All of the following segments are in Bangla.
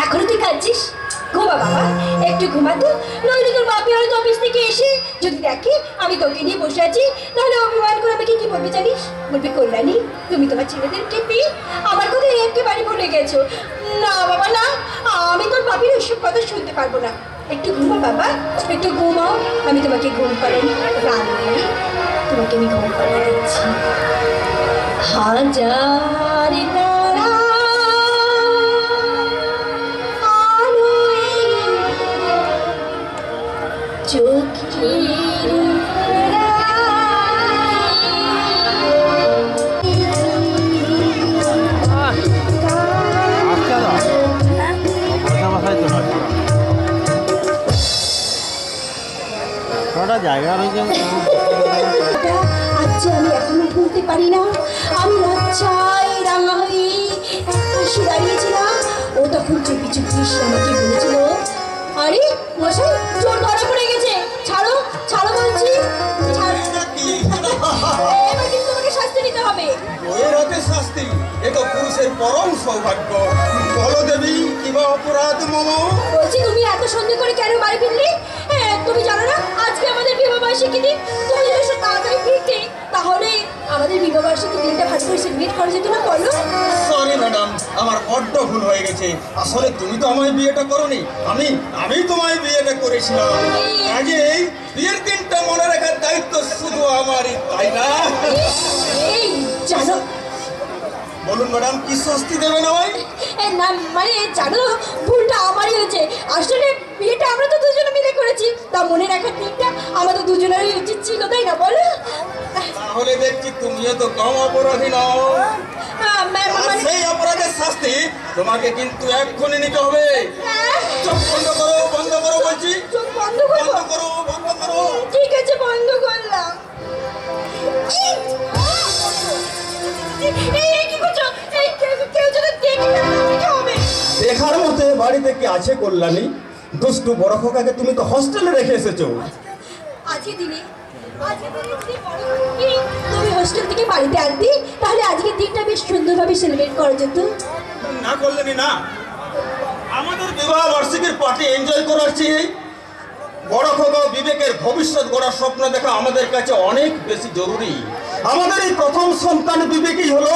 এখনো তুই কাঁদছিস? ঘুমা বাবা, একটু ঘুমা তো। নইলে তোর বাপি হয়তো অফিস থেকে এসে যদি দেখে আমি তোকে নিয়ে বসে আছি, তাহলে অভিমান করে আমাকে কি বলবে জানিস? বলবে, কল্যাণী তুমি তোমার ছেলেদেরকে পেয়ে আমার কথা একেবারে ভুলে গেছো। না বাবা না, আমি তোর বাপির ওইসব কথা শুনতে পারবো না। একটু ঘুমা বাবা, একটু ঘুমাও, আমি তোমাকে ঘুম পাড়াই। রানী, তোমাকে আমি ঘুম পাড়িয়ে দিচ্ছি। হাজার তারা জায়গা রয়েছে। আচ্ছা, আমি এখনো ভুলতে পারি না। আমি লজ্জায় রাঙা হয়ে পাশে দাঁড়িয়েছিলাম। ও তখন চুপি চুপি আমাকে বলেছিল, আরে মশাই, চোর ধরা পড়ে গেছে, ছাড়ো ছাড়ো বলছি। এবার কিন্তু তোমাকে শাস্তি নিতে হবে। ওর হাতে শাস্তি? এ তো পুরুষের পরম সৌভাগ্য। বলো দেবী, কিবা অপরাধ মম? বলছি, তুমি এত সন্দেহ করে কেন বাড়ি ফিরলি? তুমি জানো না আজকে আমাদের বিবাহ বার্ষিকী দিন? তুমি যদি একটু তাড়াতাড়ি ফিরতে, তাহলে আমাদের বিবাহ বার্ষিকী দিনটা ভালো করে সেলিব্রেট করা যেত না? বলো। সরি ম্যাডাম, আমার বড্ড ভুল হয়ে গেছে। আসলে তুমি তো আমায় বিয়েটা করোনি, আমি তোমায় বিয়েটা করেছিলাম। কাজেই বিয়ের দিনটা মনে রাখার দায়িত্ব শুধু আমারই, তাই না? এই জানো, বলুন ম্যাডাম, কি শাস্তি দেবেন আমায়? না মানে জানো, ভুলটা আমারই হয়েছে। আসলে বিয়েটা আমরা তো দুজনে মিলে করেছি, তা মনে রাখার দিকটা আমাদের দুজনেরই উচিত ছিল, তাই না? বলো। তাহলে দেখছি তুমিও তো কম অপরাধী নও। সেই অপরাধের শাস্তি তোমাকে কিন্তু এক্ষুনি নিতে হবে। চোখ বন্ধ করো, বন্ধ করো বলছি। চোখ বন্ধ করো, বন্ধ করো, বন্ধ করো। ঠিক আছে, বন্ধ করলাম। কি করছো? কেউ যদি দেখে কি হবে? দেখার মতো বাড়িতে কি আছে কল্যাণী? দুষ্টু বড় খোকাকে তুমি তো হস্টেলে রেখে এসেছো। আজকে দিনে যদি বড় খোকাকে তুমি হোস্টেল থেকে বাড়িতে আনতে, তাহলে আজকের দিনটা বেশ সুন্দরভাবে সেলিব্রেট করা যেত। না কল্যাণী না, আমাদের বিবাহ বার্ষিকীর পার্টি এনজয় করার চেয়ে বড় খোকা বিবেকের ভবিষ্যৎ গড়ার স্বপ্ন দেখা আমাদের কাছে অনেক বেশি জরুরি। আমাদের এই প্রথম সন্তান বিবেকই হলো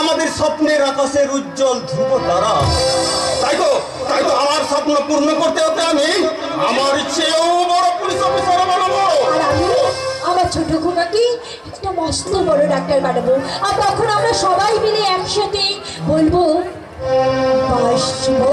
আমাদের স্বপ্নের আকাশের উজ্জ্বল ধ্রুব তারা। তাই তো আমার স্বপ্ন পূর্ণ করতে হতে আমি আমার চেয়েও বড় পুলিশ অফিসার বানাবো। আর আমি আমার ছোট খোকাকে একটা মস্ত বড় ডাক্তার বানাবো। আর তখন আমরা সবাই মিলে একসাথে বলবো, বাসবো